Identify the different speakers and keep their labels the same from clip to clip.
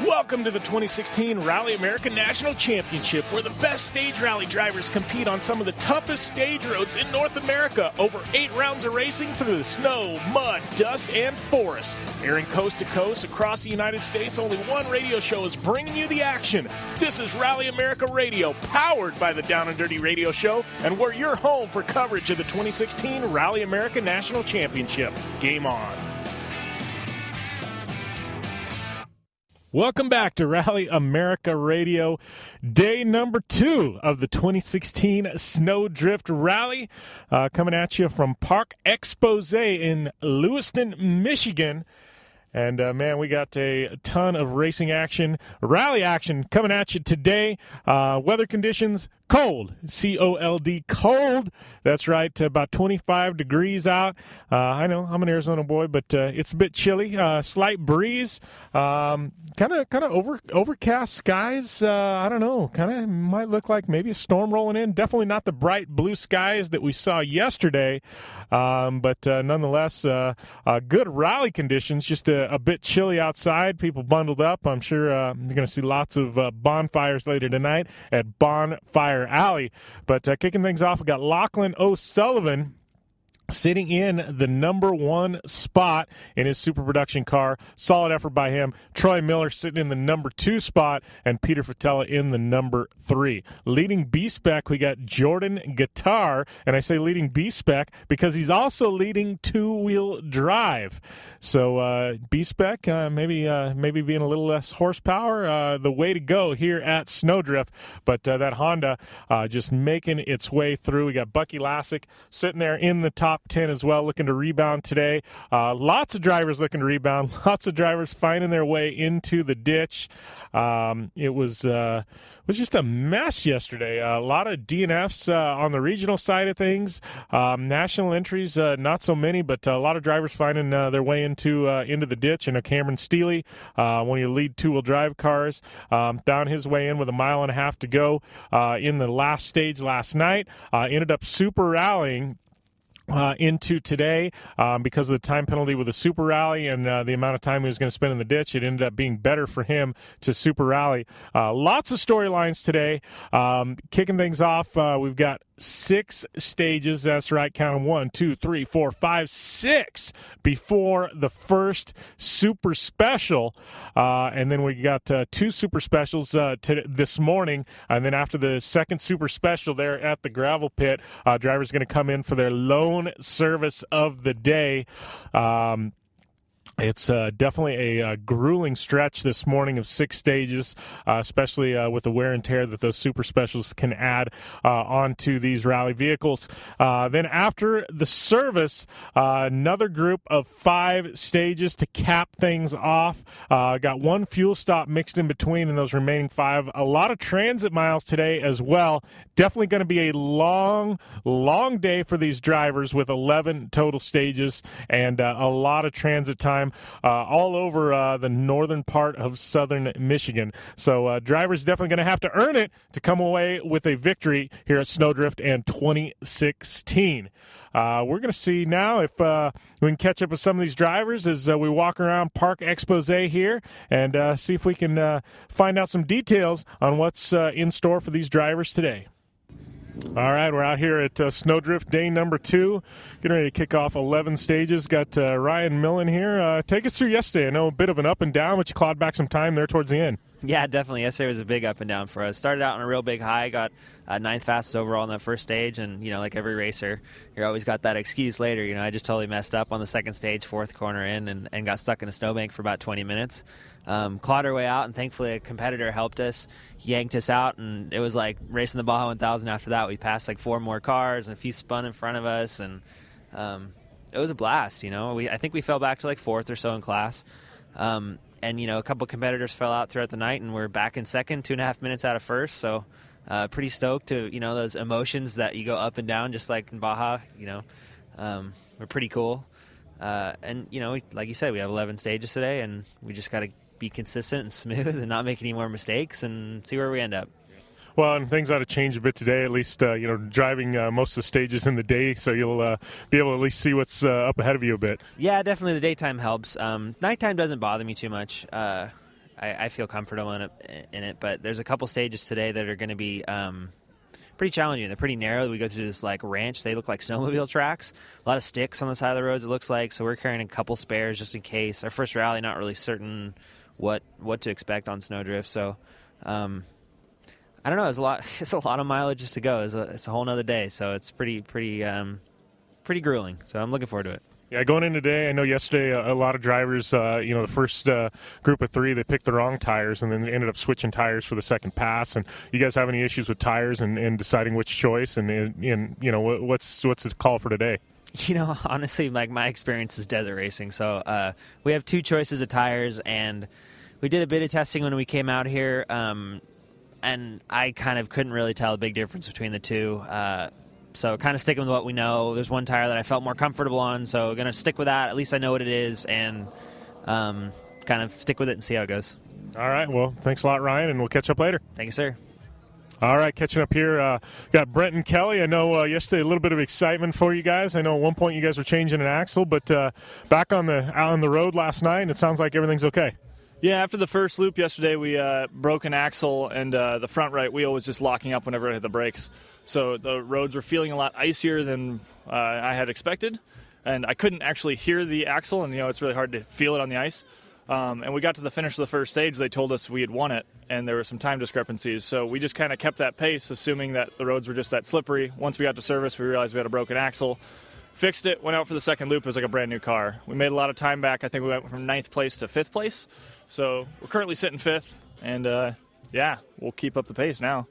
Speaker 1: Welcome to the 2016 Rally America National Championship, where the best stage rally drivers compete on some of the toughest stage roads in North America. Over 8 rounds of racing through the snow, mud, dust, and forest. Airing coast to coast across the United States, only one radio show is bringing you the action. This is Rally America Radio, powered by the Down and Dirty Radio Show, and we're your home for coverage of the 2016 Rally America National Championship. Game on. Welcome back to Rally America Radio, day number 2 of the 2016 Sno Drift Rally, coming at you from Park Expose in Lewiston, Michigan. And, man, we got a ton of racing action, rally action coming at you today. Weather conditions, cold, C-O-L-D, cold. That's right, about 25 degrees out. I know, I'm an Arizona boy, but it's a bit chilly. Slight breeze, kind of overcast skies. I don't know, kind of might look like maybe a storm rolling in. Definitely not the bright blue skies that we saw yesterday, but nonetheless, good rally conditions, just a bit chilly outside. People bundled up. I'm sure you're going to see lots of bonfires later tonight at Bonfire Alley. But kicking things off, we got Lachlan OSullivan sitting in the number 1 spot in his super production car. Solid effort by him. Troy Miller sitting in the number 2 spot, and Peter Fatella in the number 3. Leading B-Spec, we got Jordan Guitar, and I say leading B-Spec because he's also leading two-wheel drive. So B-Spec, maybe being a little less horsepower, the way to go here at Sno Drift. But that Honda just making its way through. We got Bucky Lasek sitting there in the top 10 as well, looking to rebound today. Lots of drivers looking to rebound. Lots of drivers finding their way into the ditch. It was just a mess yesterday. A lot of DNFs on the regional side of things. National entries, not so many, but a lot of drivers finding their way into the ditch. And Cameron Steele, one of your lead two-wheel drive cars, found his way in with 1.5 miles to go in the last stage last night. Ended up super rallying into today because of the time penalty with the super rally and the amount of time he was going to spend in the ditch. It ended up being better for him to super rally. Lots of storylines today. Kicking things off, we've got 6 stages. That's right, count them 1, 2, 3, 4, 5, 6 before the first super special, and then we got 2 super specials this morning, and then after the second super special there at the gravel pit, drivers going to come in for their lone service of the day. It's definitely a grueling stretch this morning of 6 stages, especially with the wear and tear that those super specials can add onto these rally vehicles. Then after the service, another group of 5 stages to cap things off. Got 1 fuel stop mixed in between in those remaining 5. A lot of transit miles today as well. Definitely going to be a long, long day for these drivers with 11 total stages and a lot of transit time all over the northern part of southern Michigan. So drivers definitely going to have to earn it to come away with a victory here at Sno Drift and 2016. We're going to see now if we can catch up with some of these drivers as we walk around Park Expose here and see if we can find out some details on what's in store for these drivers today. All right, we're out here at Sno Drift day number 2, getting ready to kick off 11 stages. Got Ryan Millen here. Take us through yesterday. I know a bit of an up and down, but you clawed back some time there towards the end.
Speaker 2: Yeah, definitely. Yesterday was a big up and down for us. Started out on a real big high, got 9th fastest overall in that first stage, and, like every racer, you always got that excuse later. I just totally messed up on the second stage, 4th corner in, and got stuck in a snowbank for about 20 minutes. Clawed our way out, and thankfully a competitor helped us. He yanked us out, and it was like racing the Baja 1000 after that. We passed like 4 more cars, and a few spun in front of us, and it was a blast, I think we fell back to like 4th or so in class. And, a couple competitors fell out throughout the night, and we're back in second, 2.5 minutes out of first. So pretty stoked to, those emotions that you go up and down just like in Baja, were pretty cool. And, like you said, we have 11 stages today, and we just got to be consistent and smooth and not make any more mistakes and see where we end up.
Speaker 1: Well, and things ought to change a bit today, at least, driving most of the stages in the day, so you'll be able to at least see what's up ahead of you a bit.
Speaker 2: Yeah, definitely the daytime helps. Nighttime doesn't bother me too much. I feel comfortable in it. But there's a couple stages today that are going to be pretty challenging. They're pretty narrow. We go through this like ranch. They look like snowmobile tracks. A lot of sticks on the side of the roads, it looks like. So we're carrying a couple spares just in case. Our first rally, not really certain what to expect on Sno Drift. So I don't know. It's a lot of mileage just to go. It's a whole nother day. So it's pretty grueling. So I'm looking forward to it.
Speaker 1: Yeah, going in today, I know yesterday a lot of drivers, the first group of three, they picked the wrong tires and then they ended up switching tires for the second pass. And you guys have any issues with tires and deciding which choice? And what's the call for today?
Speaker 2: Honestly, like my experience is desert racing. So we have two choices of tires, and we did a bit of testing when we came out here, and I kind of couldn't really tell a big difference between the two. So kind of sticking with what we know. There's one tire that I felt more comfortable on, so going to stick with that. At least I know what it is, and kind of stick with it and see how it goes.
Speaker 1: All right. Well, thanks a lot, Ryan, and we'll catch up later.
Speaker 2: Thank you, sir.
Speaker 1: All right, catching up here, got Brent and Kelly. I know yesterday a little bit of excitement for you guys. I know at one point you guys were changing an axle, but back out on the road last night, and it sounds like everything's okay.
Speaker 3: Yeah, after the first loop yesterday, we broke an axle, and the front right wheel was just locking up whenever I hit the brakes. So the roads were feeling a lot icier than I had expected, and I couldn't actually hear the axle, and it's really hard to feel it on the ice. And we got to the finish of the first stage. They told us we had won it, and there were some time discrepancies. So we just kind of kept that pace, assuming that the roads were just that slippery. Once we got to service, we realized we had a broken axle. Fixed it, went out for the second loop. It was like a brand new car. We made a lot of time back. I think we went from 9th place to 5th place. So we're currently sitting 5th, and we'll keep up the pace now.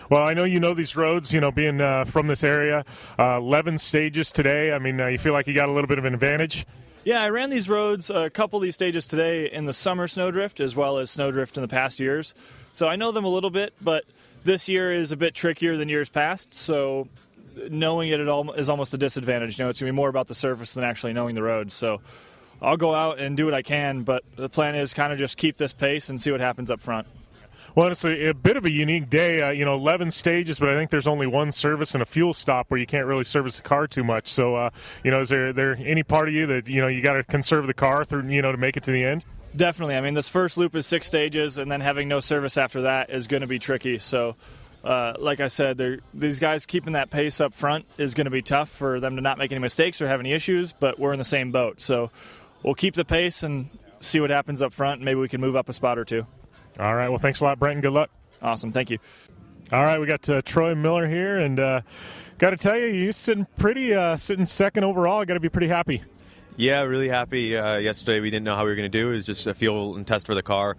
Speaker 1: Well, I know you know these roads, being from this area. 11 stages today. I mean, you feel like you got a little bit of an advantage?
Speaker 3: Yeah, I ran these roads, a couple of these stages today in the summer Sno Drift as well as Sno Drift in the past years. So I know them a little bit, but this year is a bit trickier than years past. So knowing it all is almost a disadvantage. It's going to be more about the surface than actually knowing the roads. So I'll go out and do what I can, but the plan is kind of just keep this pace and see what happens up front.
Speaker 1: Well, it's a bit of a unique day, 11 stages, but I think there's only one service and a fuel stop where you can't really service the car too much. So, is there any part of you that, you got to conserve the car through, to make it to the end?
Speaker 3: Definitely. I mean, this first loop is 6 stages, and then having no service after that is going to be tricky. So, like I said, these guys keeping that pace up front is going to be tough for them to not make any mistakes or have any issues, but we're in the same boat. So we'll keep the pace and see what happens up front, and maybe we can move up a spot or two.
Speaker 1: All right. Well, thanks a lot, Brent, and good luck.
Speaker 3: Awesome. Thank you.
Speaker 1: All right. We got Troy Miller here, and got to tell you, you're sitting second overall. Got to be pretty happy.
Speaker 4: Yeah, really happy. Yesterday we didn't know how we were going to do. It was just a feel and test for the car.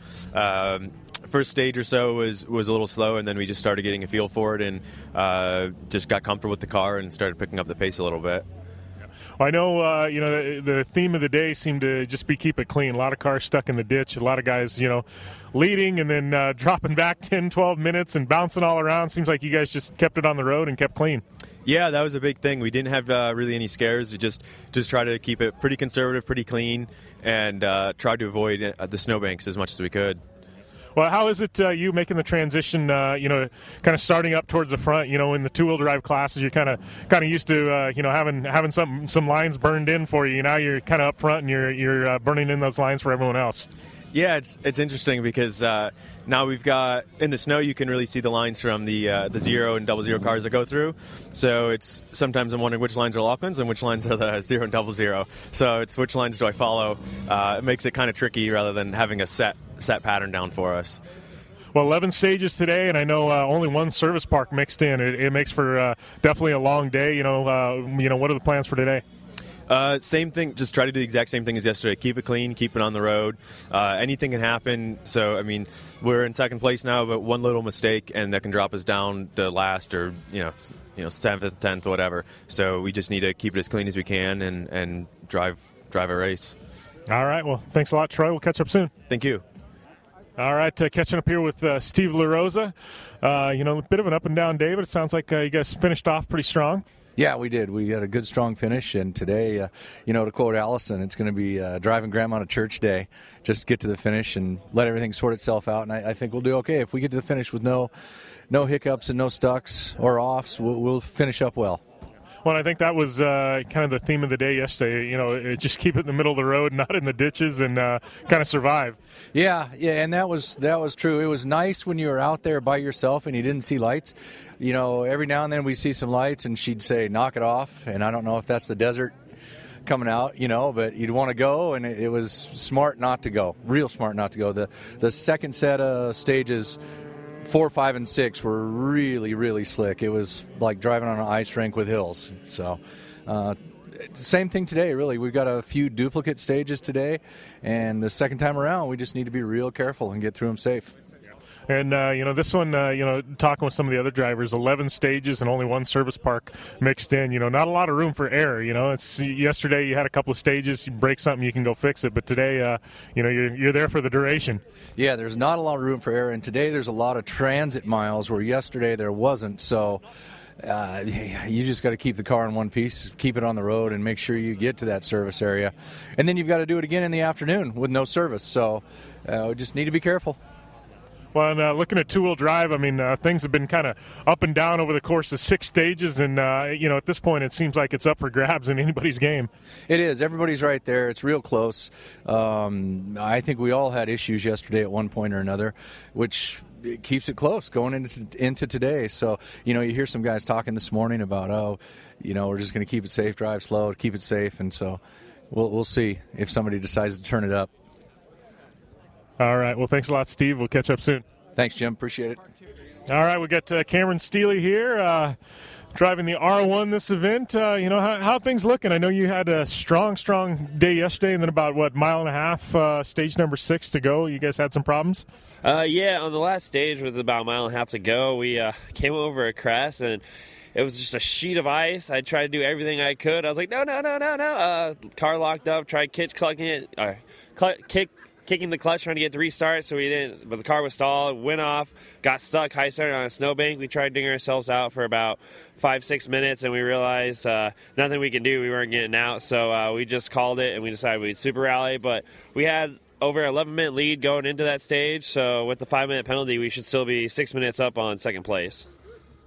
Speaker 4: First stage or so was a little slow, and then we just started getting a feel for it and just got comfortable with the car and started picking up the pace a little bit.
Speaker 1: Well, I know, the theme of the day seemed to just be keep it clean. A lot of cars stuck in the ditch. A lot of guys, leading and then dropping back 10, 12 minutes and bouncing all around. Seems like you guys just kept it on the road and kept clean.
Speaker 4: Yeah, that was a big thing. We didn't have really any scares. We just tried to keep it pretty conservative, pretty clean, and tried to avoid the snowbanks as much as we could.
Speaker 1: Well, how is it you making the transition, kind of starting up towards the front, in the two-wheel drive classes, you're kind of used to, having some lines burned in for you. Now you're kind of up front and you're burning in those lines for everyone else.
Speaker 4: Yeah, it's interesting because now we've got, in the snow, you can really see the lines from the 0 and 00 cars that go through. So it's sometimes I'm wondering which lines are Lachlan's and which lines are the 0 and 00. So it's which lines do I follow? It makes it kind of tricky rather than having a set pattern down for us.
Speaker 1: Well, 11 stages today, and I know only one service park mixed in. It makes for definitely a long day. What are the plans for today?
Speaker 4: Same thing, just try to do the exact same thing as yesterday. Keep it clean, keep it on the road. Anything can happen. So, I mean, we're in second place now, but one little mistake and that can drop us down to last or, 7th, 10th, whatever. So we just need to keep it as clean as we can and drive a race. All
Speaker 1: right. Well, thanks a lot, Troy. We'll catch up soon.
Speaker 4: Thank you.
Speaker 1: All right, catching up here with Steve LaRosa. A bit of an up-and-down day, but it sounds like you guys finished off pretty strong.
Speaker 5: Yeah, we did. We had a good, strong finish, and today, to quote Allison, it's going to be driving Grandma to church day. Just get to the finish and let everything sort itself out, and I think we'll do okay. If we get to the finish with no hiccups and no stucks or offs, we'll finish up well.
Speaker 1: Well, I think that was kind of the theme of the day yesterday. Just keep it in the middle of the road, not in the ditches, and kind of survive.
Speaker 5: Yeah, and that was true. It was nice when you were out there by yourself and you didn't see lights. Every now and then we see some lights, and she'd say, "Knock it off." And I don't know if that's the desert coming out, but you'd want to go, and it was smart not to go. Real smart not to go. The second set of stages, 4, 5, and 6 were really, really slick. It was like driving on an ice rink with hills. So, same thing today, really. We've got a few duplicate stages today, and the second time around, we just need to be real careful and get through them safe.
Speaker 1: And, this one, talking with some of the other drivers, 11 stages and only one service park mixed in, not a lot of room for error. It's yesterday you had a couple of stages, you break something, you can go fix it. But today, you're there for the duration.
Speaker 5: Yeah, there's not a lot of room for error. And today there's a lot of transit miles where yesterday there wasn't. So you just got to keep the car in one piece, keep it on the road, and make sure you get to that service area. And then you've got to do it again in the afternoon with no service. So we just need to be careful.
Speaker 1: Well, and looking at two-wheel drive, things have been kind of up and down over the course of 6 stages, and, at this point it seems like it's up for grabs in anybody's game. It
Speaker 5: is. Everybody's right there. It's real close. I think we all had issues yesterday at one point or another, which keeps it close going into today. So, you hear some guys talking this morning about, we're just going to keep it safe, drive slow, keep it safe, and so we'll see if somebody decides to turn it up.
Speaker 1: All right. Well, thanks a lot, Steve. We'll catch up soon.
Speaker 5: Thanks, Jim. Appreciate it.
Speaker 1: All right. We got Cameron Steele here driving the R1 this event. How things looking? I know you had a strong day yesterday, and then about, mile and a half, stage number 6 to go. You guys had some problems?
Speaker 6: Yeah, on the last stage with about a mile and a half to go, we came over a crest, and it was just a sheet of ice. I tried to do everything I could. I was like, no. Car locked up, tried kicking the clutch, trying to get to restart, so we didn't, but the car was stalled, went off, got stuck high started on a snowbank. We tried digging ourselves out for about 5-6 minutes, and we realized nothing we can do. We weren't getting out, so we just called it, and we decided we'd super rally. But we had over an 11-minute lead going into that stage, so with the 5-minute penalty, we should still be 6 minutes up on second place.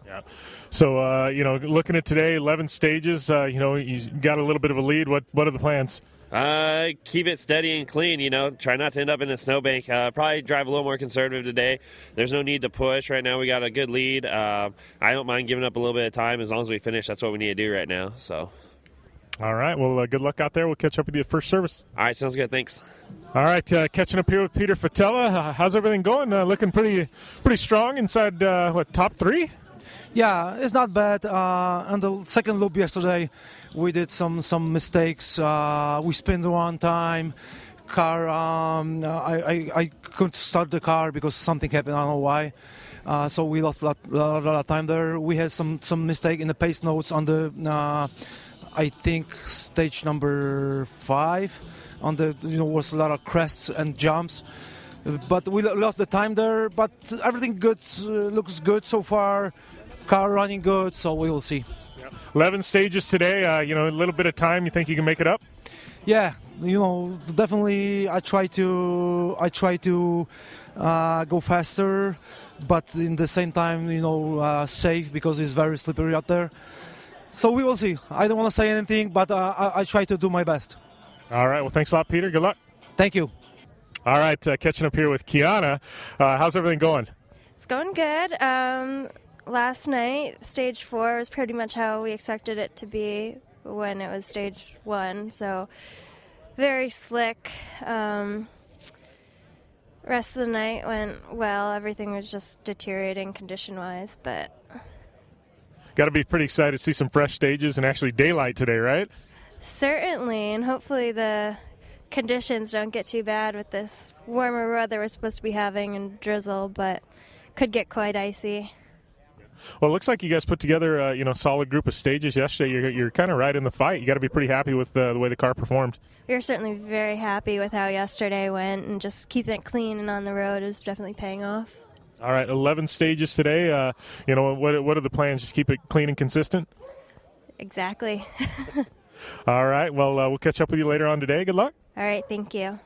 Speaker 1: Yeah. So, looking at today, 11 stages, you got a little bit of a lead. What are the plans?
Speaker 6: Keep it steady and clean, try not to end up in a snowbank. Probably drive a little more conservative today. There's no need to push. Right now we got a good lead. I don't mind giving up a little bit of time as long as we finish. That's what we need to do right now. So.
Speaker 1: All right. Well, good luck out there. We'll catch up with you at first service.
Speaker 6: All right. Sounds good. Thanks.
Speaker 1: All right. Catching up here with Peter Fatella. How's everything going? Looking pretty strong inside, top 3?
Speaker 7: Yeah, it's not bad. On the second loop yesterday, we did some mistakes. We spinned one time. Car, I couldn't start the car because something happened. I don't know why. So we lost a lot of time there. We had some mistake in the pace notes on the, I think, stage number 5. On the, was a lot of crests and jumps. But we lost the time there. But everything good, looks good so far. Car running good, so we will see.
Speaker 1: 11 stages today, a little bit of time. You think you can make it up?
Speaker 7: Yeah, definitely. I try to go faster, but in the same time, safe because it's very slippery out there. So we will see. I don't want to say anything, but I try to do my best.
Speaker 1: All right. Well, thanks a lot, Peter. Good luck.
Speaker 7: Thank you.
Speaker 1: All right. Catching up here with Kiana. How's everything going?
Speaker 8: It's going good. Last night, stage 4 was pretty much how we expected it to be when it was stage 1. So very slick. Rest of the night went well. Everything was just deteriorating condition-wise, but
Speaker 1: got to be pretty excited to see some fresh stages and actually daylight today, right?
Speaker 8: Certainly, and hopefully the conditions don't get too bad with this warmer weather we're supposed to be having and drizzle, but could get quite icy.
Speaker 1: Well, it looks like you guys put together a solid group of stages yesterday. You're kind of right in the fight. You got to be pretty happy with the way the car performed.
Speaker 8: We were certainly very happy with how yesterday went, and just keeping it clean and on the road is definitely paying off.
Speaker 1: All right, 11 stages today. What are the plans? Just keep it clean and consistent?
Speaker 8: Exactly.
Speaker 1: All right, well, we'll catch up with you later on today. Good luck.
Speaker 8: All right, thank you.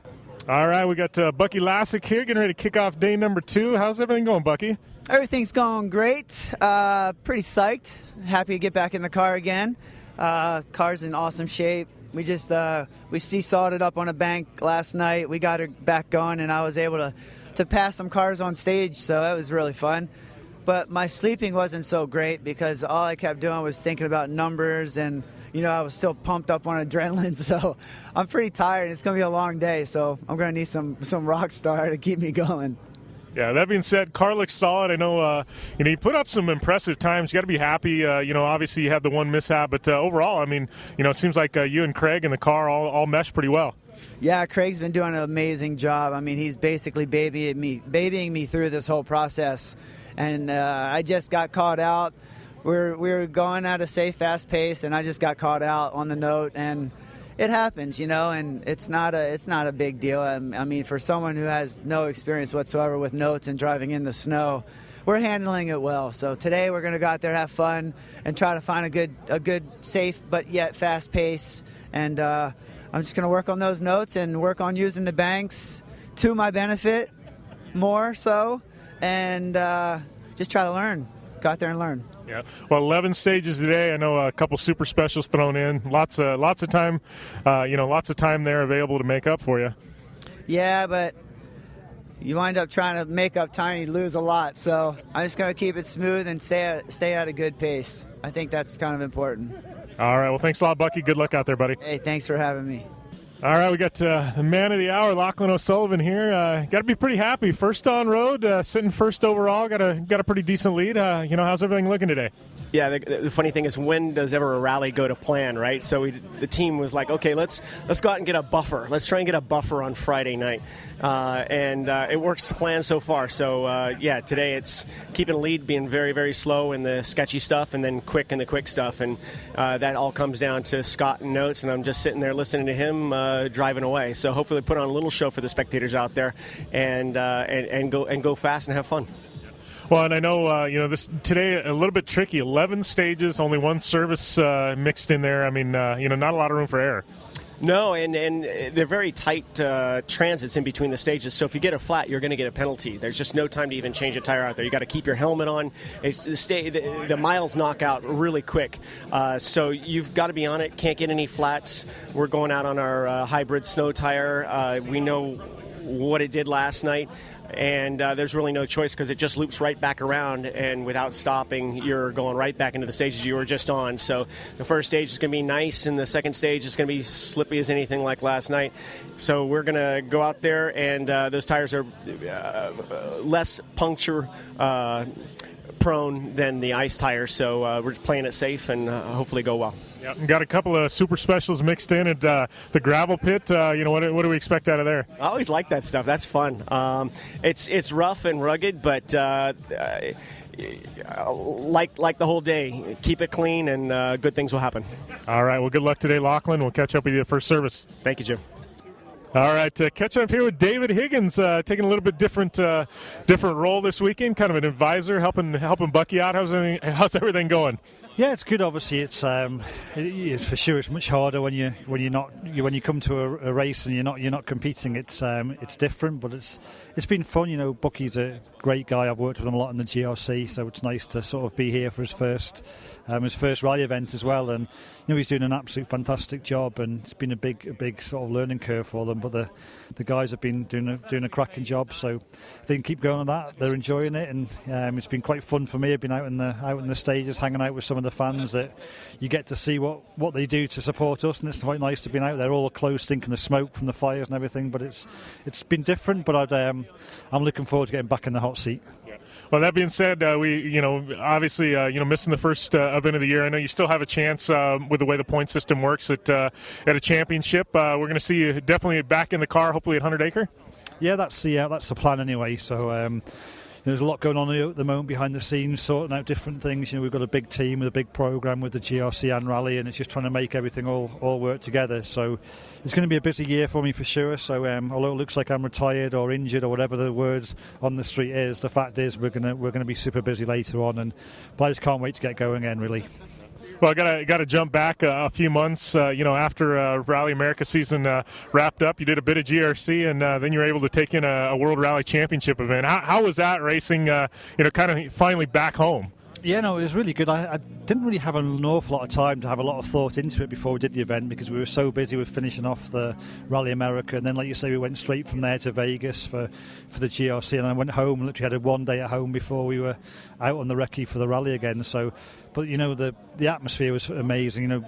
Speaker 1: All right, we got Bucky Lasek here getting ready to kick off day number 2. How's everything going, Bucky?
Speaker 9: Everything's going great. Pretty psyched. Happy to get back in the car again. Car's in awesome shape. We just we seesawed it up on a bank last night. We got her back going, and I was able to pass some cars on stage, so that was really fun. But my sleeping wasn't so great because all I kept doing was thinking about numbers, and I was still pumped up on adrenaline. So I'm pretty tired. It's going to be a long day, so I'm going to need some rock star to keep me going.
Speaker 1: Yeah, that being said, car looks solid. I know, you put up some impressive times. You got to be happy. Obviously you had the one mishap, but overall, I mean, it seems like you and Craig and the car all mesh pretty well.
Speaker 9: Yeah, Craig's been doing an amazing job. I mean, he's basically babying me through this whole process, and I just got caught out. We were going at a safe, fast pace, and I just got caught out on the note, and it happens, and it's not a big deal. I mean, for someone who has no experience whatsoever with notes and driving in the snow, we're handling it well. So today we're going to go out there, have fun, and try to find a good, safe but yet fast pace. And I'm just going to work on those notes and work on using the banks to my benefit more so, and just try to learn. Go out there and learn.
Speaker 1: Yeah, well, 11 stages today. I know a couple super specials thrown in. Lots of time, lots of time there available to make up for you.
Speaker 9: Yeah, but you wind up trying to make up time, you lose a lot. So I'm just going to keep it smooth and stay at a good pace. I think that's kind of important.
Speaker 1: All right. Well, thanks a lot, Bucky. Good luck out there, buddy.
Speaker 9: Hey, thanks for having me.
Speaker 1: All right, we got the man of the hour, Lachlan OSullivan here. Got to be pretty happy. First on road, sitting first overall. Got a pretty decent lead. How's everything looking today?
Speaker 10: Yeah, the funny thing is, when does ever a rally go to plan, right? So the team was like, okay, let's go out and get a buffer. Let's try and get a buffer on Friday night, and it works to plan so far. So today it's keeping a lead, being very, very slow in the sketchy stuff, and then quick in the quick stuff, and that all comes down to Scott and notes, and I'm just sitting there listening to him driving away. So hopefully put on a little show for the spectators out there, and go fast and have fun.
Speaker 1: Well, and I know, this today a little bit tricky. 11 stages, only one service mixed in there. I mean, not a lot of room for error.
Speaker 10: No, and they're very tight transits in between the stages. So if you get a flat, you're going to get a penalty. There's just no time to even change a tire out there. You got to keep your helmet on. The miles knock out really quick. So you've got to be on it. Can't get any flats. We're going out on our hybrid snow tire. We know what it did last night. And there's really no choice because it just loops right back around, and without stopping, you're going right back into the stages you were just on. So the first stage is going to be nice, and the second stage is going to be slippy as anything like last night. So we're going to go out there, and those tires are less puncture prone than the ice tires. So we're just playing it safe and hopefully go well.
Speaker 1: Yep. Got a couple of super specials mixed in at the gravel pit. What do we expect out of there?
Speaker 10: I always like that stuff. That's fun. It's rough and rugged, but like the whole day, keep it clean and good things will happen.
Speaker 1: All right. Well, good luck today, Lachlan. We'll catch up with you at first service.
Speaker 10: Thank you, Jim.
Speaker 1: All right, catching up here with David Higgins, taking a little bit different role this weekend, kind of an advisor, helping Bucky out. How's everything going?
Speaker 11: Yeah, it's good. Obviously, it's for sure. It's much harder when you come to a race and you're not competing. It's different, but it's been fun. Bucky's a great guy. I've worked with him a lot in the GRC, so it's nice to sort of be here for his first rally event as well. And he's doing an absolute fantastic job, and it's been a big sort of learning curve for them. But the guys have been doing a cracking job, so they can keep going on that. They're enjoying it, and it's been quite fun for me. I've been out in the stages, hanging out with some of the fans that you get to see what they do to support us, and it's quite nice to be out there, all close, stinking of smoke from the fires and everything. But it's been different, but I'm looking forward to getting back in the hot seat.
Speaker 1: Well, that being said, we obviously missing the first event of the year. I know you still have a chance with the way the point system works at a championship. We're going to see you definitely back in the car, hopefully at 100 Acre.
Speaker 11: Yeah, that's the plan anyway. So there's a lot going on at the moment behind the scenes, sorting out different things. We've got a big team with a big program with the GRC and Rally, and it's just trying to make everything all work together. So it's going to be a busy year for me for sure. So although it looks like I'm retired or injured or whatever the word on the street is, the fact is we're going to be super busy later on, but I just can't wait to get going again, really.
Speaker 1: Well, I got to jump back a few months. After Rally America season wrapped up, you did a bit of GRC, and then you were able to take in a World Rally Championship event. How was that racing? Kind of finally back home?
Speaker 11: Yeah, no, it was really good. I didn't really have an awful lot of time to have a lot of thought into it before we did the event because we were so busy with finishing off the Rally America, and then, like you say, we went straight from there to Vegas for the GRC, and I went home. Literally had a 1 day at home before we were out on the recce for the rally again. So, but the atmosphere was amazing.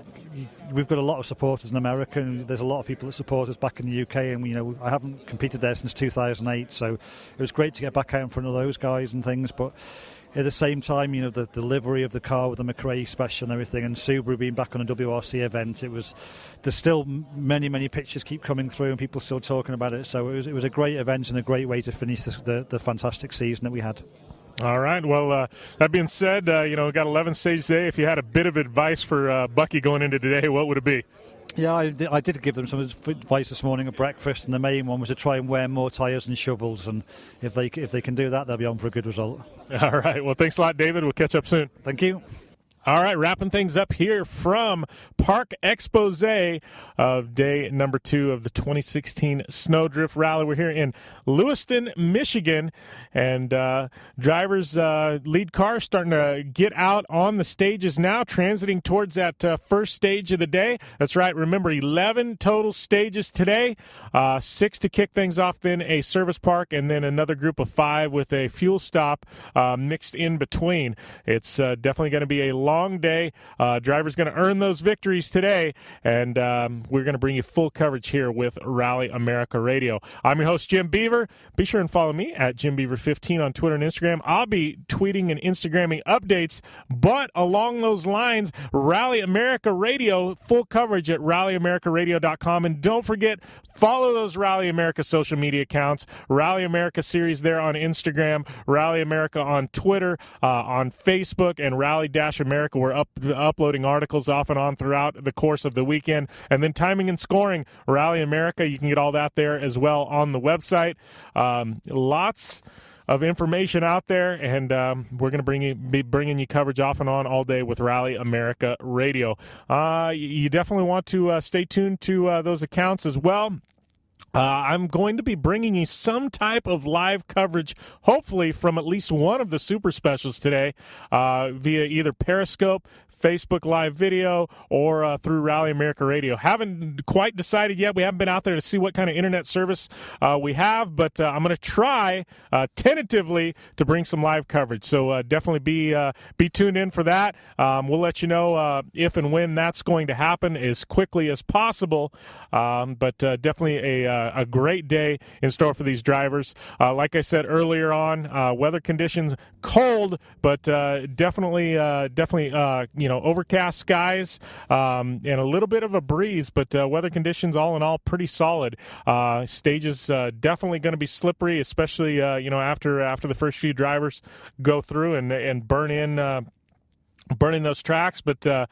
Speaker 11: We've got a lot of supporters in America, and there's a lot of people that support us back in the UK, and I haven't competed there since 2008, so it was great to get back out in front of those guys and things. But at the same time, the delivery of the car with the McRae special and everything, and Subaru being back on a WRC event, there's still many pictures keep coming through and people still talking about it. So it was a great event and a great way to finish the fantastic season that we had.
Speaker 1: All right. Well, that being said, we got 11 stages today. If you had a bit of advice for Bucky going into today, what would it be?
Speaker 11: Yeah, I did give them some advice this morning at breakfast, and the main one was to try and wear more tyres and shovels, and if they can do that, they'll be on for a good result.
Speaker 1: All right. Well, thanks a lot, David. We'll catch up soon.
Speaker 11: Thank you.
Speaker 1: All right, wrapping things up here from Park Expose of day number 2 of the 2016 Sno Drift Rally. We're here in Lewiston, Michigan, and drivers' lead cars starting to get out on the stages now, transiting towards that first stage of the day. That's right, remember, 11 total stages today, 6 to kick things off, then a service park, and then another group of 5 with a fuel stop mixed in between. It's definitely going to be a long day. Drivers going to earn those victories today, and we're going to bring you full coverage here with Rally America Radio. I'm your host, Jim Beaver. Be sure and follow me at JimBeaver15 on Twitter and Instagram. I'll be tweeting and Instagramming updates, but along those lines, Rally America Radio, full coverage at rallyamericaradio.com. And don't forget, follow those Rally America social media accounts. Rally America Series there on Instagram, Rally America on Twitter, on Facebook, and Rally-America. We're uploading articles off and on throughout the course of the weekend. And then timing and scoring, Rally America. You can get all that there as well on the website. Lots of information out there, and we're going to be bringing you coverage off and on all day with Rally America Radio. You definitely want to stay tuned to those accounts as well. I'm going to be bringing you some type of live coverage, hopefully from at least one of the super specials today, via either Periscope, Facebook Live video, or through Rally America Radio. Haven't quite decided yet. We haven't been out there to see what kind of internet service we have, but I'm going to try tentatively to bring some live coverage. So definitely be tuned in for that. We'll let you know if and when that's going to happen as quickly as possible. But definitely a great day in store for these drivers. Like I said earlier on, weather conditions cold, but definitely overcast skies and a little bit of a breeze, but weather conditions all in all pretty solid. Stages definitely going to be slippery, especially after the first few drivers go through and burn in those tracks, but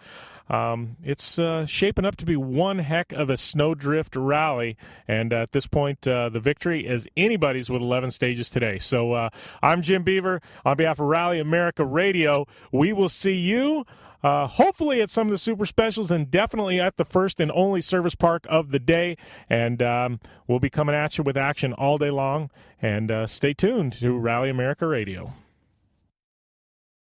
Speaker 1: it's shaping up to be one heck of a snow drift rally, and at this point, the victory is anybody's with 11 stages today. So I'm Jim Beaver on behalf of Rally America Radio. We will see you hopefully at some of the super specials, and definitely at the first and only service park of the day. And we'll be coming at you with action all day long. And stay tuned to Rally America Radio.